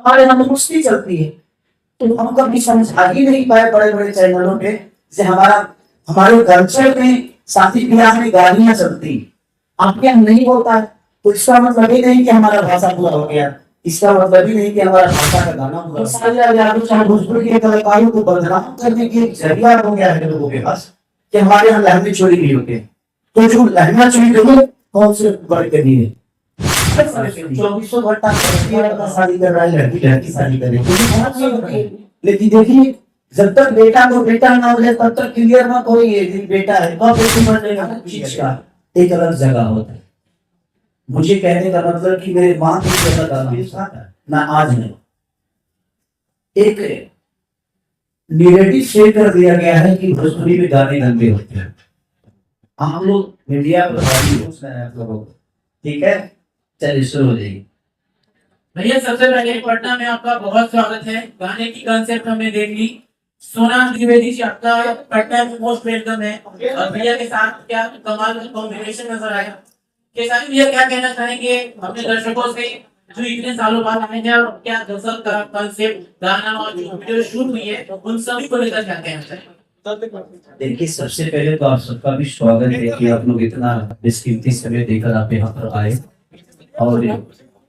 हमारे यहाँ मुस्ती चलती है। तो हम कभी समझा ही नहीं पाए बड़े बड़े चैनलों पे जैसे हमारे कल्चर में शादी ब्याह में गालियां चलती, आपके यहाँ नहीं होता है। तो इसका मतलब ये नहीं कि हमारा भाषा पूरा हो गया, इसका मतलब ही नहीं कि हमारा भाषा का गाना पूरा। चाहे भोजपुरी के कलाकारों को बदनाम करने की एक जरिया हो गया है लोगों के पास कि हमारे यहाँ लहंगे चोरी नहीं होते। तो जो लहंगा चोरी होते कौन से वर्ग के लिए 2400 घंटा शादी कर रहा है, लड़की लड़की शादी कर रही है। लेकिन देखिए जब तक बेटा को बेटा ना हो जाए तब तक क्लियर मत हो ये बेटा है कब बेटी बनेगा, चीज का एक अलग जगह होता है। मुझे कहने का मतलब कि मेरे माँ की जगह ना आज नहीं, एक निगेटिव शेयर कर दिया गया है कि भोजपुरी में गाने गंदे होते हैं। हम लोग मीडिया पर ठीक है, चलिए शुरू हो जाइए। भैया सबसे पहले पटना में आपका बहुत स्वागत है। गाने की कंसेप्ट हमने देख ली। सोनाम द्विवेदी जी आपका पटना में मोस्ट वेलकम है और भैया के साथ क्या कमाल का कॉम्बिनेशन नजर आया। केसारी भैया क्या कहना चाहेंगे अपने दर्शकों से जो इतने सालों बाद आए हैं और क्या गजल का कंसेप्ट गाना और जो वीडियो शूट हुई है उन सभी को लेकर क्या कहना चाहेंगे? देखिए सबसे पहले तो आप सबका भी स्वागत है कि आप लोग इतना बेशकीमती समय देकर आप यहाँ पर आए और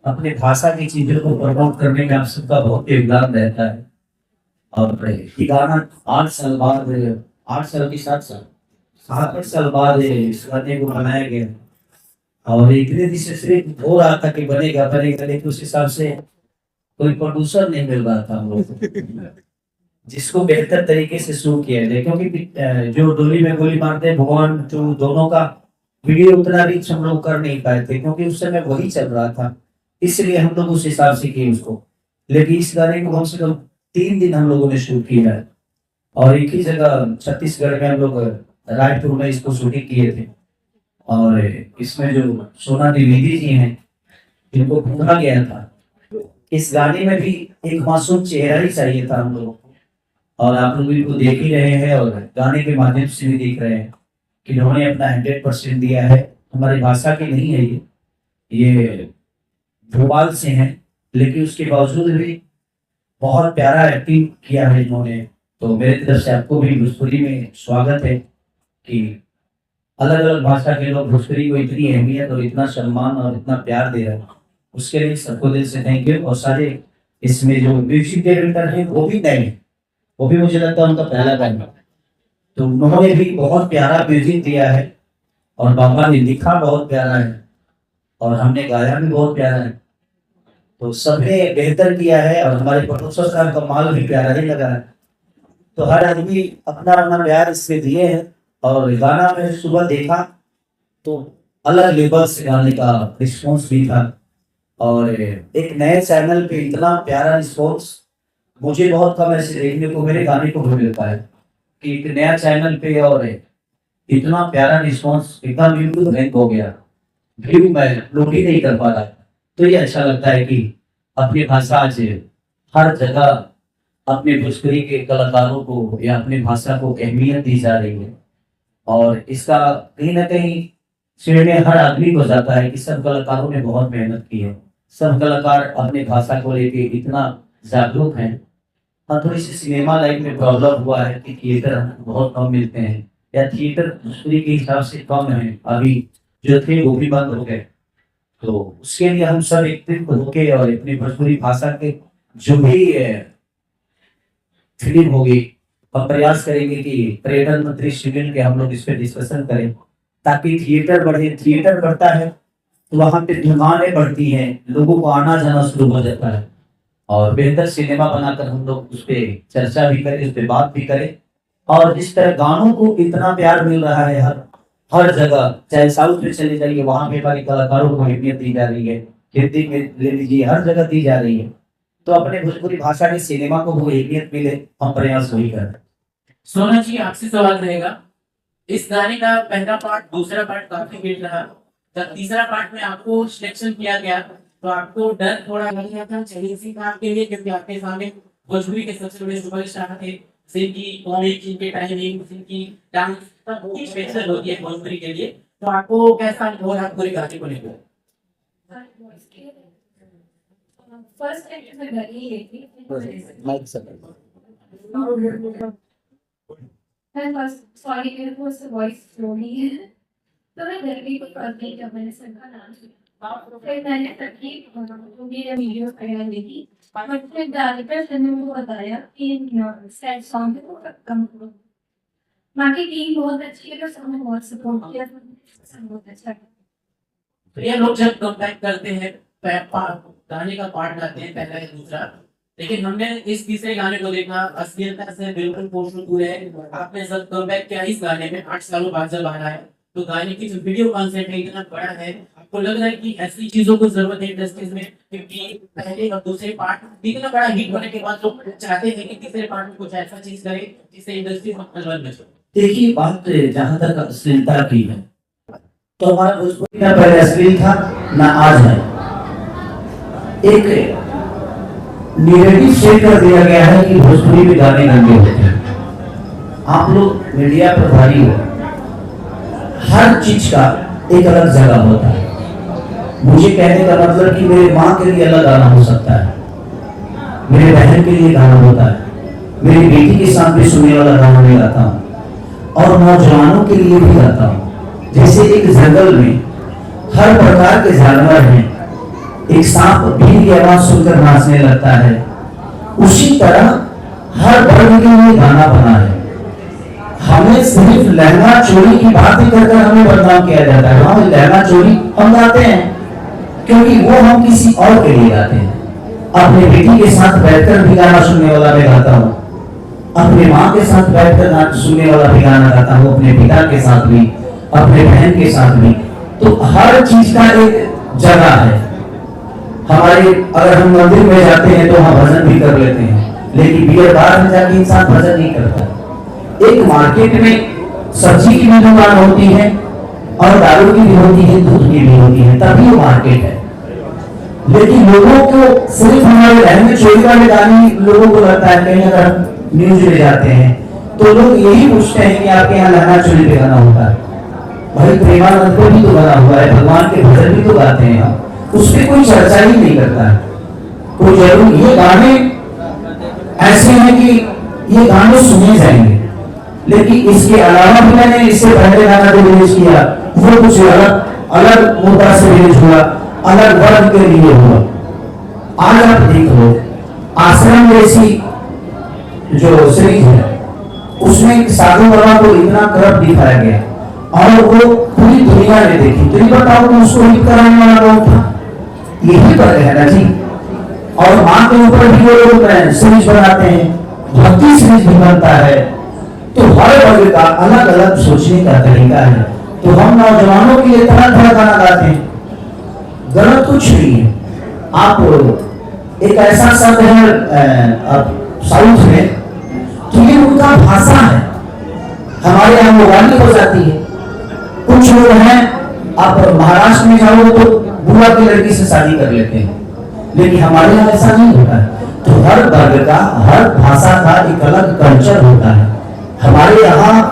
अपने भाषा की चीजों को प्रमोट करने में आप सबका बहुत योगदान रहता है। और ये गाना 8 साल बाद 8 साल की 7 साल बाद इस गाने को बनाया गया और इतने दिन से सिर्फ हो रहा था कि बनेगा बनेगा, लेकिन उस हिसाब से कोई प्रोड्यूसर नहीं मिल रहा था हम लोग को जिसको बेहतर तरीके से शुरू किया जाए, क्योंकि जो डोली में गोली मारते हैं भगवान जो दोनों का वीडियो उतना रीच हम लोग कर नहीं पाए थे क्योंकि उस समय वही चल रहा था, इसलिए हम लोग उस हिसाब से किए उसको। लेकिन इस गाने को कम से कम 3 दिन हम लोगों ने शूट किया है और एक ही जगह छत्तीसगढ़ में हम लोग रायपुर में इसको शूटिंग किए थे। और इसमें जो सोना द्विवेदी जी हैं इनको ढूंढा गया था। इस गाने में भी एक मासूम चेहरा ही चाहिए था हम लोगों को और आप लोग इनको देख ही रहे हैं और गाने के माध्यम से भी देख रहे हैं कि उन्होंने अपना 100% दिया है। हमारी भाषा की नहीं है ये भोपाल से हैं, लेकिन उसके बावजूद भी बहुत प्यारा एक्टिंग किया है इन्होंने। तो मेरे तरफ से आपको भी भोजपुरी में स्वागत है कि अलग अलग भाषा के लोग भोजपुरी को इतनी अहमियत और इतना सम्मान और इतना प्यार दे रहे हैं, उसके लिए सबको दिल से थैंक यू। और सारे इसमें जो म्यूजिक डायरेक्टर है वो भी नए हैं, वो भी मुझे लगता है उनका पहला गाना, तो उन्होंने भी बहुत प्यारा म्यूजिक दिया है और बाबा ने लिखा बहुत प्यारा है और हमने गाया भी बहुत प्यारा है। तो सबने बेहतर किया है और हमारे प्रोड्यूसर साहब का माल भी प्यारा ही लगा है। तो हर आदमी अपना अपना प्यार इससे दिए हैं और गाना में सुबह देखा तो अलग लेवल से गाने का रिस्पॉन्स भी था और एक नए चैनल पे इतना प्यारा रिस्पॉन्स मुझे बहुत कम ऐसे देखने को मेरे गाने को भी मिलता है कि एक नया चैनल पे और इतना प्यारा रिस्पॉन्स एकदम बिल्कुल रैंक हो गया, व्यू मैं लोड ही नहीं कर पा रहा। तो ये अच्छा लगता है कि अपनी भाषा आज हर जगह अपने भोजपुरी के कलाकारों को या अपनी भाषा को अहमियत दी जा रही है और इसका कहीं ना कहीं श्रेय हर आदमी को जाता है कि सब कलाकारों ने बहुत मेहनत की है, सब कलाकार अपने भाषा को लेके इतना जागरूक हैं। हाँ थोड़ी सी सिनेमा लाइन में प्रॉब्लम हुआ है कि थिएटर बहुत कम मिलते हैं या थिएटर भोजपुरी के हिसाब से कम है, अभी जो थे वो भी बंद हो गए। तो उसके लिए हम सब एकत्रित होके और अपनी भोजपुरी भाषा के जो भी फिल्म होगी हम प्रयास करेंगे कि पर्यटन मंत्री शिविर के हम लोग इस पर डिस्कशन करें ताकि थिएटर बढ़े। थिएटर बढ़ता है तो वहां पे दुकानें बढ़ती हैं, लोगों को आना जाना शुरू हो जाता है और बेहतर सिनेमा बनाकर हम लोग उस पर चर्चा भी करें, उस पर बात भी करें। और जिस तरह गानों को इतना प्यार मिल रहा है हर जगह, चाहे साउथ में चले जाइए वहां पे हमारे कलाकारों को अहमियत दी जा रही है, हिंदी में ले लीजिए हर जगह दी जा रही है। तो अपने भोजपुरी भाषा के सिनेमा को वो अहमियत मिले, हम प्रयास वही कर रहे हैं। सोना जी आपसे सवाल रहेगा, इस गाने का पहला पार्ट दूसरा पार्ट काफी हिट रहा, जब तीसरा पार्ट में आपको सिलेक्शन किया गया तो आपको डर थोड़ा लग रहा था चाहिए इसी काम के लिए क्योंकि आपके सामने भोजपुरी के सबसे बड़े सुपरस्टार थे, जिनकी कॉमिक, जिनकी टाइमिंग, जिनकी डांस सब स्पेशल होती है भोजपुरी के लिए, तो आपको कैसा अनुभव रहा पूरे गाने को लेकर? फर्स्ट टाइम मैं घर ही गई थी। माइक से मैं बस सॉरी मेरे को उससे वॉइस स्लो नहीं है, तो मैं घर भी कुछ बात नहीं जब मैंने सबका नाम सुना। फिर मैंने तकलीफ मेरे वीडियो वगैरह देखी और फिर ज़्यादातर फिर मुझे बताया कि सैड सॉन्ग को कम करो। बाकी टीम बहुत अच्छी है, तो सबने बहुत सपोर्ट किया, सब बहुत अच्छा है। तो ये लोग जब कम्बैक करते हैं गाने का पार्ट गाते हैं पहला या दूसरा, लेकिन हमने इस तीसरे गाने को देखा असलियता से बिल्कुल पोषण हुए है। आपने जब कमबैक किया इस गाने में 8 सालों बाद जब आना है, तो गाने की जो वीडियो कॉन्सेप्ट है इतना बड़ा है, आपको लग रहा है कि ऐसी चीजों को जरूरत है इंडस्ट्रीज में, क्योंकि पहले और दूसरे पार्ट इतना बड़ा हिट होने के बाद लोग चाहते हैं कि तीसरे पार्ट में कुछ ऐसा चीज करे जिससे इंडस्ट्री में अलग मिले। देखिए बात जहाँ तक अश्लीलता की है, तो हमारा भोजपुरी ना पहले अश्लील था ना आज है। एक निगेटिव सेट कर दिया गया है कि भोजपुरी में गाने गंदे होते हैं। आप लोग मीडिया पर भारी हो, हर चीज का एक अलग जगह होता है। मुझे कहने का मतलब कि मेरे माँ के लिए अलग गाना हो सकता है, मेरे बहन के लिए गाना होता है, मेरी बेटी के साथ भी सुनने वाला गाना मैं गाता हूँ, और नौजवानों के लिए भी गाता हूँ। जैसे एक जंगल में हर प्रकार के जानवर हैं, एक सांप भीड़ की आवाज सुनकर नाचने लगता है, उसी तरह हर वर्ग के लिए गाना बना है। हमें सिर्फ लहंगा चोरी की बातें करके हमें बदनाम किया जाता है। हाँ, लहंगा चोरी हम गाते हैं क्योंकि वो हम किसी और के लिए गाते हैं। अपने बेटी के साथ बैठकर भी गाना सुनने वाला मैं गाता हूँ, अपने माँ के साथ बैठकर सुनने वाला भी गाना गाता हूँ, अपने पिता के साथ भी, अपने बहन के साथ भी। तो हर चीज का एक जगह है। हमारे अगर हम मंदिर में जाते हैं तो हम भजन भी कर लेते हैं, लेकिन बियर बार में जाके इंसान भजन नहीं करता। एक मार्केट में सब्जी की भी दुकान होती है और दारू की भी होती है, दूध की भी होती है, तभी वो मार्केट है। लेकिन लोगों को सिर्फ हमारे लहंगे चोरी वाले गाने लोगों को लगता है, कहीं अगर न्यूज में जाते हैं तो लोग यही पूछते हैं कि आपके यहाँ लहंगा चोरी पे गाना होता है। भाई प्रेमानंद को भी तो गाना हुआ है, भगवान के भजन भी तो गाते हैं हम, उस पर कोई चर्चा ही नहीं करता है कोई। जरूर ये गाने ऐसे हैं कि ये गाने सुने जाएंगे, लेकिन इसके अलावा भी मैंने इससे पहले गाना जो रिलीज किया वो कुछ अलग मुद्दा से रिलीज हुआ, अलग वर्ग के लिए हुआ। आज आप देख लो, आश्रम जैसी जो सीरीज है उसमें साधु बाबा को इतना करप्ट दिखाया गया और वो पूरी दुनिया ने देखी। तो ये बताओ कि उसको हिट कराने वाला कौन था? यही पर है ना जी। और माँ के ऊपर भी वो लोग सीरीज बनाते हैं, भक्ति सीरीज भी बनता है। तो हर वर्ग का अलग अलग सोचने का तरीका है। तो हम नौजवानों के लिए तरह तरह गाना गाते हैं, गलत कुछ नहीं है। आप एक ऐसा शब्द है साउथ में कि ये उनका भाषा है, हमारे यहाँ मोबाइल हो जाती है। कुछ लोग हैं, आप महाराष्ट्र में जाओ तो बुआ की लड़की से शादी कर लेते हैं, लेकिन हमारे यहाँ ऐसा नहीं होता है। तो हर वर्ग का, हर भाषा का एक अलग कल्चर होता है। हमारे यहाँ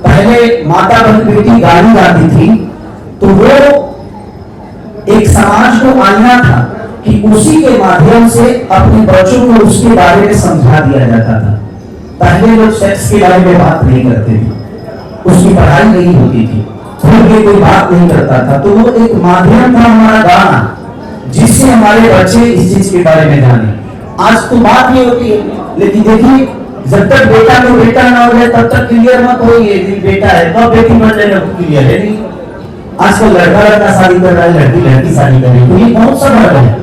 पहले माता बहन बेटी गाली गाती थी तो वो एक समाज को आईना था कि उसी के माध्यम से अपने बच्चों को उसके बारे में समझा दिया जाता था। पहले लोग सेक्स के बारे में बात नहीं करते थे, उसकी पढ़ाई नहीं होती थी, खुद के कोई बात नहीं करता था। तो वो एक माध्यम था हमारा गाना, जिससे हमारे बच्चे इस चीज के बारे में जाने। आज तो बात नहीं होती है, लेकिन देखिए जब तक बेटा को बेटा ना हो जाए तब तक क्लियर मत हो ये बेटा है, कब बेटी बन जाए क्लियर है नहीं। आजकल लड़का लड़का शादी कर रहा है, लड़की लड़की शादी कर रही है, तो ये कौन सा बात है?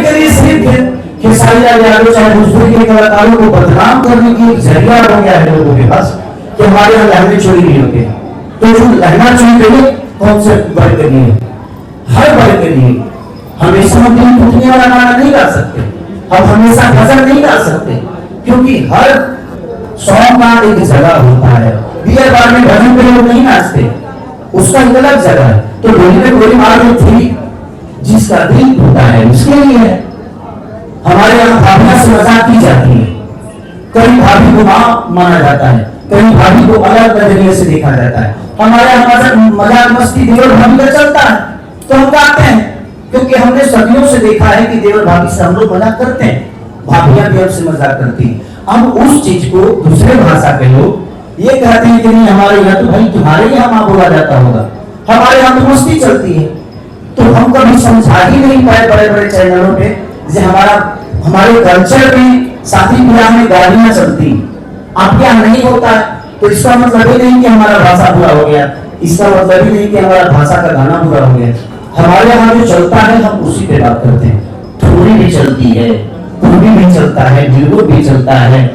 के लिए सिर्फ खेसारी लाल यादव चाहे भोजपुरी के कलाकारों को बदनाम करने की एक जरिया हो गया है लोगों के पास कि हमारे यहाँ लहंगे चोरी नहीं होते। तो जो लहंगा चोरी करिए कौन से वर्ग के लिए? हर वर्ग के लिए। हमेशा हम दिल टूटने वाला गाना नहीं गा सकते, हम हमेशा भजन नहीं गा सकते, क्योंकि हर सॉन्ग का एक जगह होता है। बियर बार में भजन पे लोग नहीं नाचते, उसका एक अलग जगह है। तो गोली में गोली मार दी थी, जिसका दिल टूटा है उसके लिए है। हमारे यहाँ भाभिया से मजाक की जाती है, कहीं भाभी को मां माना जाता है, कहीं भाभी को अलग नजरिए से देखा जाता है। हमारे यहाँ मजाक मस्ती देवर भाभी का चलता है तो हम गाते हैं, क्योंकि हमने सदियों से देखा है कि देवर भाभी से हम लोग मजाक करते हैं, भाभियां भी हमसे मजाक करती हैं। अब उस चीज को दूसरे भाषा के लोग ये कहते हैं कि नहीं हमारे यहाँ तो भाई तुम्हारे यहाँ माँ बोला जाता होगा, हमारे यहाँ तो मस्ती चलती है। तो हम कभी समझा ही नहीं पाए बड़े बड़े चैनलों पे जैसे हमारे कल्चर में शादी ब्याह में गालियां चलती, आपके यहाँ नहीं होता है, तो इसका मतलब ही नहीं कि हमारा भाषा बुरा हो गया, इसका मतलब ही नहीं कि हमारा भाषा का गाना बुरा हो गया। हमारे यहाँ जो चलता है हम उसी पे बात करते हैं। थोड़ी भी चलती है, पूर्वी भी चलता है, बिल्कुल भी चलता है,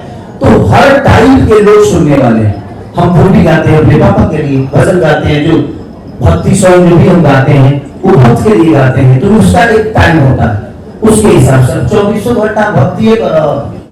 तो हर टाइप के लोग सुनने वाले हैं। हम पूर्वी गाते हैं अपने पापा के लिए, भजन गाते हैं, जो भक्ति सॉन्ग जो भी हम गाते हैं वो भक्त के लिए गाते हैं, तो उसका एक टाइम होता है, उसके हिसाब से 2400 घंटा भक्ति एक